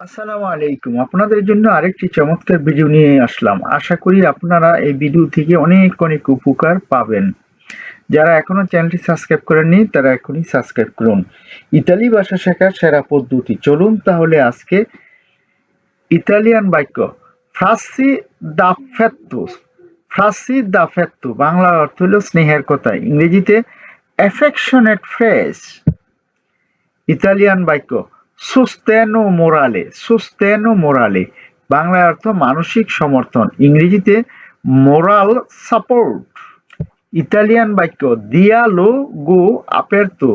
আসসালামু আলাইকুম। আপনাদের জন্য আরেকটি চমৎকার ভিডিও নিয়ে আসলাম। আশা করি আপনারা এই ভিডিও থেকে অনেক অনেক উপকার পাবেন। যারা এখনো চ্যানেলটি সাবস্ক্রাইব করেননি তারা এখনই সাবস্ক্রাইব করুন। ইতালি ভাষা শেখার সেরা পদ্ধতি। চলুন তাহলে আজকে ইতালিয়ান বাক্য ফ্রাসি দাফেত্তু। ফ্রাসি দাফেত্তু বাংলা অর্থ হলো স্নেহের কথা, ইংরেজিতে অ্যাফেকশনেট ফ্রেজ। ইতালিয়ান বাক্য সোস্তেনো মোরালে। সোস্তেনো মোরালে বাংলায় অর্থ মানসিক সমর্থন, ইংরেজিতে মোরাল সাপোর্ট। ইতালিয়ান বাক্য দিয়ালোগো আperto।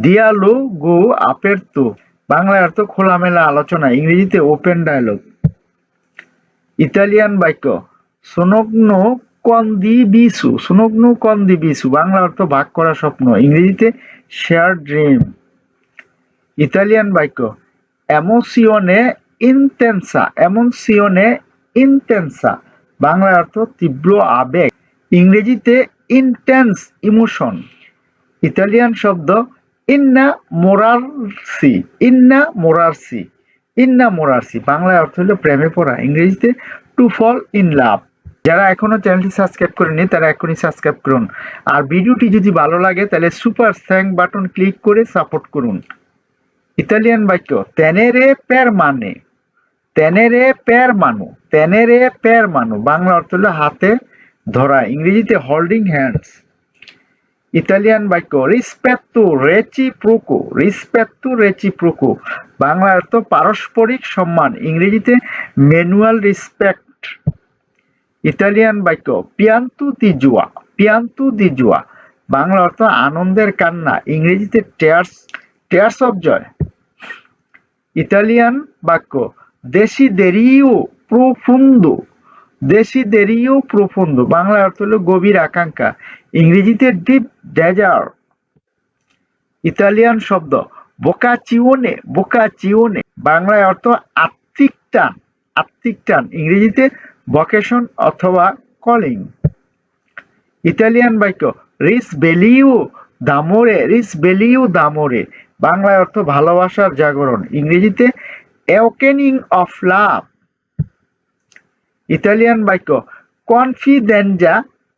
দিয়ালোগো aperto বাংলায় অর্থ খোলামেলা আলোচনা, ইংরেজিতে ওপেন ডায়ালগ। ইতালিয়ান বাক্য সোনগ্নো কন্দিবিসু। সোনগ্নো কন্দিবিসু বাংলা অর্থ ভাগ করা স্বপ্ন, ইংরেজিতে শেয়ার ড্রিম। ইতালিয়ান বাক্য এমোসিওনে ইনটেনসা। এমোসিওনে ইনটেনসা বাংলা অর্থ তীব্র আবেগ, ইংরেজিতে ইন্টেন্স ইমোশন। ইতালিয়ান শব্দ ইন্নামোরারসি। ইন্নামোরারসি। ইন্নামোরারসি বাংলায় অর্থ হলো প্রেমে পড়া, ইংরেজিতে টু ফল ইন লাভ। যারা এখনো চ্যানেলটি সাবস্ক্রাইব করেনি তারা এখনই সাবস্ক্রাইব করুন। আর ভিডিওটি যদি ভালো লাগে তাহলে সুপার থ্যাঙ্ক বাটন ক্লিক করে সাপোর্ট করুন। ইতালিয়ান বাক্য tenere per mano। tenere per mano। tenere per mano Bangla অর্থ হলো হাতে ধরা, ইংরেজিতে হোল্ডিং হ্যান্ডস। ইতালিয়ান বাক্য rispetto reciproco। rispetto reciproco Bangla অর্থ পারস্পরিক সম্মান, ইংরেজিতে মিউচুয়াল রেসপেক্ট। ইতালিয়ান বাক্য pianto di gioia। pianto di gioia Bangla অর্থ আনন্দের কান্না, ইংরেজিতে tears of joy। ইতালিয়ান বাক্য দেসিদেরিও প্রোফুন্দো। দেসিদেরিও প্রোফুন্দো বাংলা অর্থ হলো গভীর আকাঙ্ক্ষা, ইংরেজিতে ডিপ ডেজার। ইতালিয়ান শব্দ বোকাচিওনে। বোকাচিওনে বাংলায় অর্থ আত্মিক টান। আত্মিক টান, ইংরেজিতে ভকেশন অথবা কলিং। ইতালিয়ান বাক্য রিসবেলিও দামোরে। রিসবেলিও দামোরে বাংলায় অর্থ ভালোবাসার জাগরণ, ইংরেজিতে অ্যাওকেনিং অফ লাভ। ইতালিয়ান বাক্য কনফিডেন্জা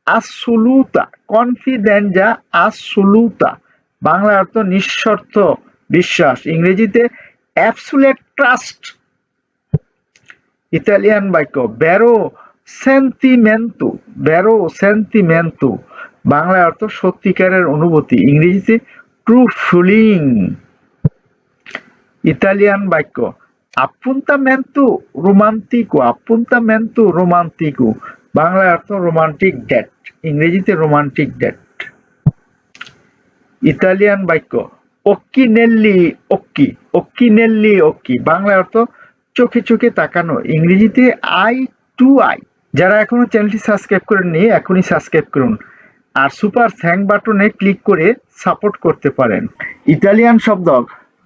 আসোলুতা। কনফিডেন্জা আসোলুতা বাংলা অর্থ নিঃশর্ত বিশ্বাস, ইংরেজিতে অ্যাবসুলেট ট্রাস্ট। ইতালিয়ান বাক্য বেরো সেন্টিমেন্টো। বেরো সেন্টিমেন্টো বাংলায় অর্থ সত্যিকারের অনুভূতি, ইংরেজিতে ট্রু ফিলিং। ইতালিয়ান বাক্য appuntamento romantico। appuntamento romantico বাংলায় অর্থ রোমান্টিক ডেট, ইংরেজিতে রোমান্টিক ডেট। ইতালিয়ান বাক্য occhi negli occhi। occhi negli occhi বাংলায় অর্থ চোখে চোখে তাকানো, ইংরেজিতে আই টু আই। যারা এখনো চ্যানেলটি সাবস্ক্রাইব করেননি এখনই সাবস্ক্রাইব করুন আর সুপার থ্যাঙ্ক বাটনে ক্লিক করে সাপোর্ট করতে পারেন। ইতালিয়ান শব্দ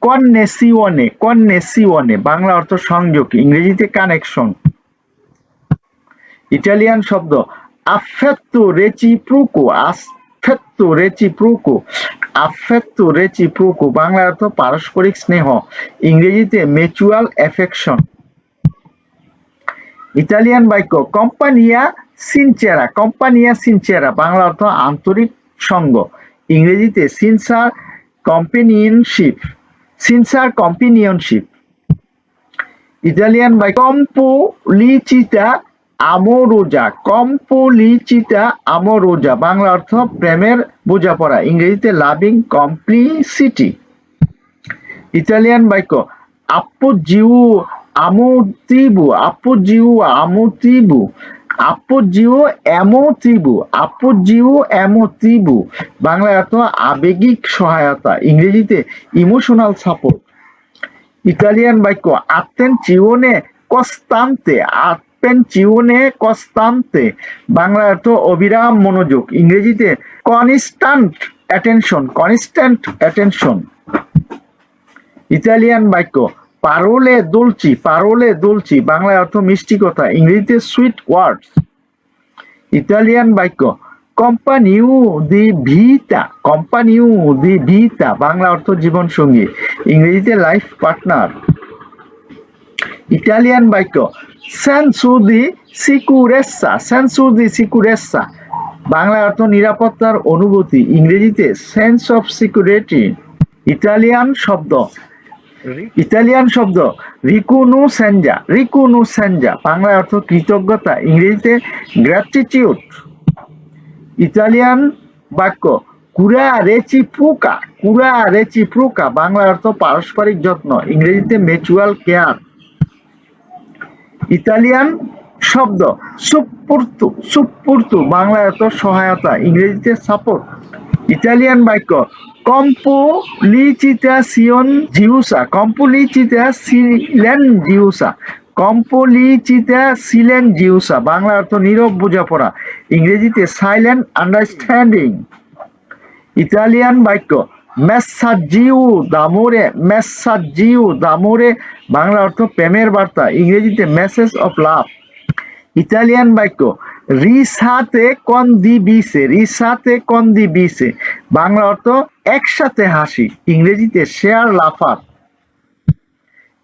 কন্নেসিওনে। কন্নেসিওনে বাংলা অর্থ সংযোগ, ইংরেজিতে কানেকশন। ইটালিয়ান শব্দ আফেত্তো রেচিপ্রোকো। আফেত্তো রেচিপ্রোকো। আফেত্তো রেচিপ্রোকো বাংলা অর্থ পারস্পরিক স্নেহ, ইংরেজিতে মিউচুয়াল অ্যাফেকশন। ইতালিয়ান বাক্য কম্পানিয়া সিনচেরা। কম্পানিয়া সিনচেরা বাংলা অর্থ আন্তরিক সঙ্গ, ইংরেজিতে সিনসার কম্পেনিয়নশিপ। সিনসার কম্পেনিয়নশিপ। ইতালিয়ান বাক্য কম্পোলিচিতা আমোরোজা। কম্পোলিচিতা আমোরোজা বাংলা অর্থ প্রেমের বোঝাপড়া, ইংরেজিতে লাভিং কমপ্লিসিটি। ইতালিয়ান বাক্য আপোজিও আমোটিভো। আপোজিও আমোটিভো। আপোজিও এমোটিভো। আপোজিও এমোটিভো বাংলায় অর্থ আবেগিক সহায়তা, ইংরেজিতে ইমোশনাল সাপোর্ট। ইতালিয়ান বাক্য attenzione costante। attenzione costante Bangla অর্থ অবিরাম মনোযোগ, ইংরেজিতে constant attention। constant attention। Italian বাক্য parole dolci। parole dolci বাংলায় অর্থ মিষ্টি কথা, ইংরেজিতে সুইট ওয়ার্ডস। ইতালিয়ান বাক্য কোম্পানিউ দি ভিটা। কোম্পানিউ দি ভিটা বাংলা অর্থ জীবন সঙ্গী, ইংরেজিতে লাইফ পার্টনার। ইটালিয়ান বাক্য সেন্সু দি সিকুরেসা, সেন্সু দি সিকুরেসা, বাংলা অর্থ নিরাপত্তার অনুভূতি, ইংরেজিতে সেন্স অফ সিকিউরিটি। ইতালিয়ান শব্দ ইতালিয়ান শব্দ রিকুনু সেনজা, রিকুনু সেনজা, বাংলা অর্থ কৃতজ্ঞতা, ইংরেজিতে গ্র্যাটিটিউড। ইতালিয়ান বাক্য কুরা রেচিপ্রোকা, কুরা রেচিপ্রোকা, বাংলা অর্থ পারস্পরিক যত্ন, ইংরেজিতে মিউচুয়াল কেয়ার। ইতালিয়ান শব্দ সুপ্পুর্তু, সুপ্পুর্তু, বাংলা অর্থ সহায়তা, ইংরেজিতে সাপোর্ট। ইতালিয়ান বাক্য কম্পোলিচিটাসিয়ন জিউসা, কম্পোলিচিটা সিলেন জিউসা, কম্পোলিচিটা সিলেন জিউসা, বাংলা অর্থ নীরব বোঝাপড়া, ইংরেজিতে সাইলেন্ট আন্ডারস্ট্যান্ডিং। ইতালিয়ান বাক্য মেসাজিউ দামোরে, মেসাজিউ দামোরে, বাংলা অর্থ প্রেমের বার্তা, ইংরেজিতে মেসেজ অফ লাভ। ইতালিয়ান বাক্য রিসাতে কন্দিবিসে, রিসাতে কন্দিবিসে, বাংলা অর্থ একসাথে হাসি, ইংরেজিতে শেয়ার লাফার।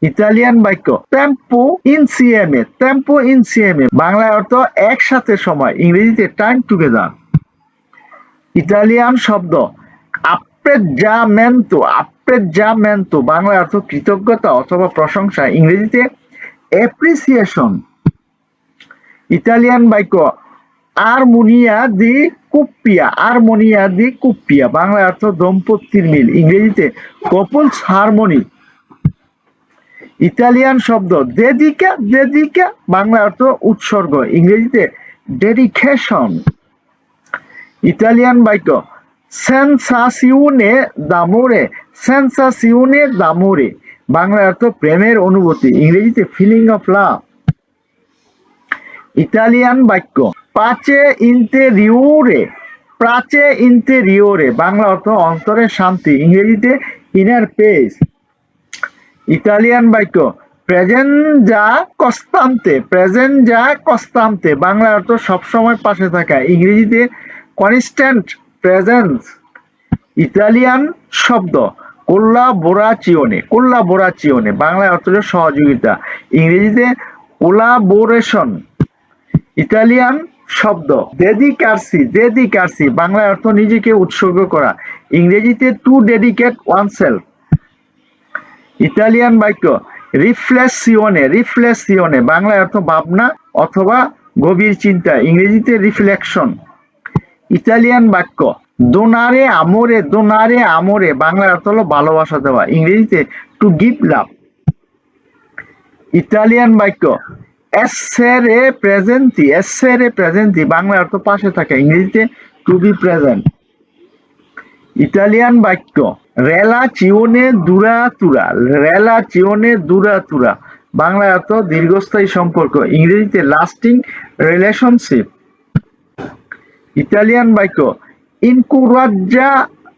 ইতালিয়ান বাক্য টেম্পো ইনসিএমে, টেম্পো ইনসিএমে, বাংলা অর্থ একসাথে সময়, ইংরেজিতে টাইম টুগেদার। ইতালিয়ান শব্দ আপ্রেজ্জামেন্তো, আপ্রেজ্জামেন্তো, বাংলা অর্থ কৃতজ্ঞতা অথবা প্রশংসা, ইংরেজিতে অ্যাপ্রিসিয়েশন। ইতালিয়ান বাক্য আরমোনিয়া দি কুপ্পিয়া, আরমোনিয়া দি কুপ্পিয়া, বাংলা অর্থ দম্পতির মিল, ইংরেজিতে কপলস হারমোনি। ইতালিয়ান শব্দ দেদিকা, দেদিকা, বাংলা অর্থ উৎসর্গ, ইংরেজিতে ডেডিকেশন। ইতালিয়ান বাক্য সেন্সাসিওনে দামোরে, সেন্সাসিওনে দামোরে, বাংলা অর্থ প্রেমের অনুভূতি, ইংরেজিতে ফিলিং অফ লাভ। ইতালিয়ান বাক্য পাচে ইন্টেরিওরে, প্রাচে ইন্টেরিওরে, বাংলা অর্থ অন্তরের শান্তি, ইংরেজিতে ইনার পেস। ইতালিয়ান বাক্য প্রেজেনজা কস্তান্তে, প্রেজেনজা কস্তান্তে, বাংলা অর্থ সবসময় পাশে থাকা, ইংরেজিতে কনস্ট্যান্ট প্রেজেন্স। ইতালিয়ান শব্দ কোল্লাবোরাচিওনে, কোল্লাবোরাচিওনে, বাংলা অর্থ সহযোগিতা, ইংরেজিতে কোলাবোরেশন। ইতালিয়ান শব্দ ডেডিকার্সি, ডেডিকার্সি, বাংলা অর্থ নিজেকে উৎসর্গ করা, ইংরেজিতে টু ডেডিকেট ওয়ানসেলফ। ইতালিয়ান বাক্য রিফ্লেকশিওনে, রিফ্লেকশিওনে, বাংলা অর্থ ভাবনা অথবা গভীর চিন্তা, ইংরেজিতে রিফ্লেকশন। ইতালিয়ান বাক্য দোনারে আমোরে, দোনারে আমোরে, বাংলা অর্থ হলো ভালোবাসা দেওয়া, ইংরেজিতে টু গিভ লাভ। ইতালিয়ান বাক্য এসেরে প্রেজেন্টি, এসেরে প্রেজেন্টি, বাংলা অর্থ পাশে থাকা, ইংরেজিতে টু বি প্রেজেন্ট। ইতালিয়ান বাক্য রেলাচিওনে দুরাতুরা, রেলাচিওনে দুরাতুরা, বাংলা অর্থ দীর্ঘস্থায়ী সম্পর্ক, ইংরেজিতে লাস্টিং রিলেশনশিপ। ইতালিয়ান বাক্য ইনকুরাজ্জামেন্তো,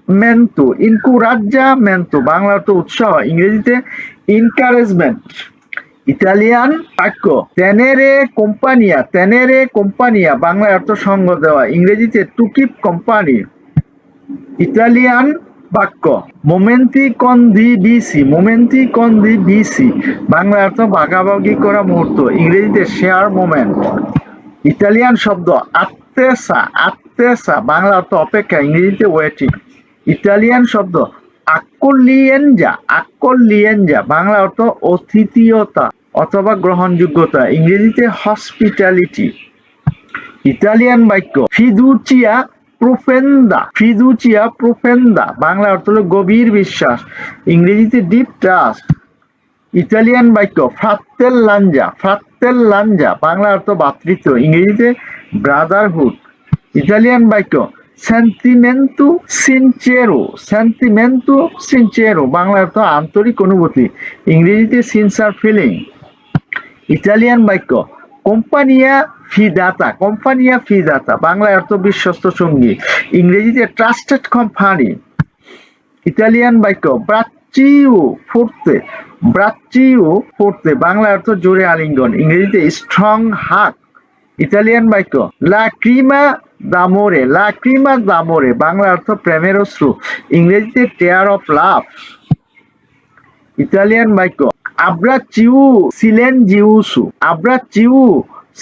ইনকুরাজ্জামেন্তো, বাংলা অর্থ উৎসাহ, ইংরেজিতে ইনকারেজমেন্ট। ইতালিয়ান বাক্য তেনেরে কোম্পানিয়া, তেনেরে কোম্পানিয়া, বাংলা অর্থ সঙ্গ দেওয়া, ইংরেজিতে টু কিপ কোম্পানি। ইতালিয়ান বাক্য মোমেন্টি কন্ডিবিসি, মোমেন্টি কন্ডিবিসি, বাংলা অর্থ ভাগাভাগি করা মুহূর্ত, ইংরেজিতে শেয়ার মোমেন্ট। ইতালিয়ান শব্দ আত্তেসা, আত্তেসা, বাংলা অর্থ অপেক্ষা, ইংরেজিতে ওয়েটিং। ইতালিয়ান শব্দ আক্কোলিয়েঞ্জা, আক্কোলিয়েঞ্জা, বাংলা অর্থ অতিথিয়তা অথবা গ্রহণযোগ্যতা, ইংরেজিতে হসপিটালিটি। ইতালিয়ান বাক্য ফিদুচিয়া প্রোফেন্দা, ফিদুচিয়া প্রোফেন্দা, বাংলা অর্থ হলো গভীর বিশ্বাস, ইংরেজিতে ডিপ ট্রাস্ট। ইতালিয়ান বাক্য ফ্রাত্তেল্লাঞ্জা, ফ্রাত্তেল্লাঞ্জা, বাংলা অর্থ ভ্রাতৃত্ব, ইংরেজিতে ব্রাদারহুড। ইতালিয়ান বাক্য সেন্টিমেন্টু সিনচেরো, সেন্টিমেন্টু সিনচেরো, বাংলা অর্থ আন্তরিক অনুভূতি, ইংরেজিতে সিনসার ফিলিং। ইতালিয়ান বাক্য কোম্পানিয়া ফিদাতা, কোম্পানিয়া ফিদাতা, বাংলা অর্থ বিশ্বস্ত সঙ্গী, ইংরেজিতে ট্রাস্টেড কোম্পানি। ইতালিয়ান বাক্য ব্রাচিও ফোর্তে, ব্রাচিও ফোর্তে, বাংলা অর্থ জোরে আলিঙ্গন, ইংরেজিতে স্ট্রং হাগ। ইতালিয়ান বাক্য লা ক্রিমা দামোরে, লা ক্রিমা দামোরে, বাংলা অর্থ প্রেমের অশ্রু, ইংরেজিতে টেয়ার অফ লাভ। ইতালিয়ান বাক্য আব্রাচিউ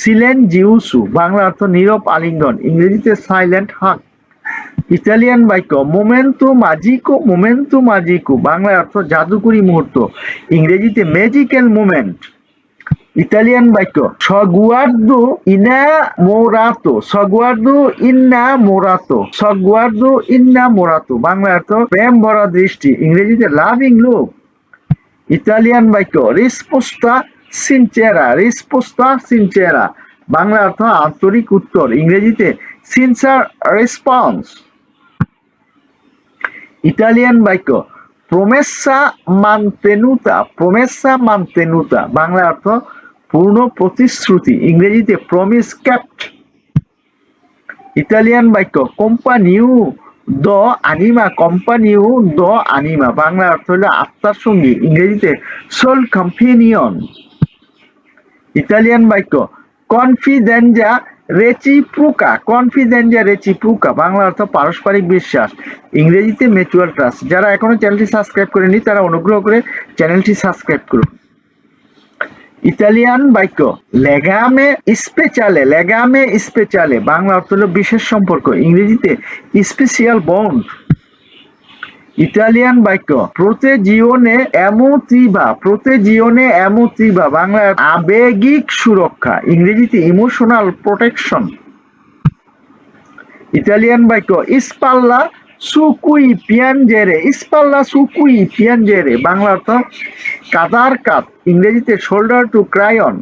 সিলেনজিউসু বাংলা অর্থ নীরব আলিঙ্গন, ইংরেজিতে সাইলেন্ট হাগ। ইতালিয়ান বাক্য মোমেন্টো magico বাংলা অর্থ জাদুকরী মুহূর্ত, ইংরেজিতে ম্যাজিক্যাল মোমেন্ট। ইতালিয়ান বাক্য সগুয়ার্দো ইন্নামোরাতো বাংলা অর্থ প্রেম ভরা দৃষ্টি, ইংরেজিতে লাভিং লুক। ইতালিয়ান বাক্য রিসপোস্তা সিনচেরা বাংলা অর্থ আন্তরিক উত্তর, ইংরেজিতে সিনসার রেসপন্স। ইতালিয়ান বাক্য প্রমেসা মানতেনুতা বাংলা অর্থ পূর্ণ প্রতিশ্রুতি, ইংরেজিতে প্রমিস কেপ্ট। ইতালিয়ান বাক্য কোম্পানিউ দ আনিমা বাংলা অর্থ হলো আত্মার সঙ্গী, ইংরেজিতে সোল কম্পেনিয়ন। ইতালিয়ান বাক্য কনফিডেন্জা রেচিপ্রোকা বাংলা অর্থ পারস্পরিক বিশ্বাস, ইংরেজিতে মিউচুয়াল ট্রাস্ট। যারা এখনো চ্যানেলটি সাবস্ক্রাইব করেনি তারা অনুগ্রহ করে চ্যানেলটি সাবস্ক্রাইব করুন। ইতালিয়ান বাক্য লেগামে স্পেচালে বাংলা অর্থ হলো বিশেষ সম্পর্ক, ইংরেজিতে স্পেশাল বন্ড। ইতালিয়ান বাক্য প্রোতেজিওনে এমোটিভা বাংলা আবেগিক সুরক্ষা, ইংরেজিতে ইমোশনাল প্রোটেকশন। ইতালিয়ান বাক্য স্পাল্লা সুকুই পিয়াঞ্জেরে বাংলা অর্থ কাঁদার কাঁধ, ইংরেজিতে শোল্ডার টু ক্রাই অন।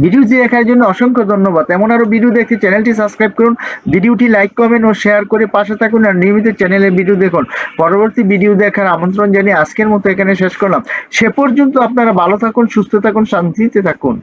ভিডিওটি দেখার জন্য অসংখ্য ধন্যবাদ। এমন আরো ভিডিও দেখতে চ্যানেলটি সাবস্ক্রাইব করুন, ভিডিওটি লাইক কমেন্ট ও শেয়ার করে পাশে থাকুন, আর নিয়মিত চ্যানেলে ভিডিও দেখুন। পরবর্তী ভিডিও দেখার আমন্ত্রণ জানিয়ে আজকের মতো এখানে শেষ করলাম। সে পর্যন্ত আপনারা ভালো থাকুন, সুস্থ থাকুন, শান্তিতে থাকুন।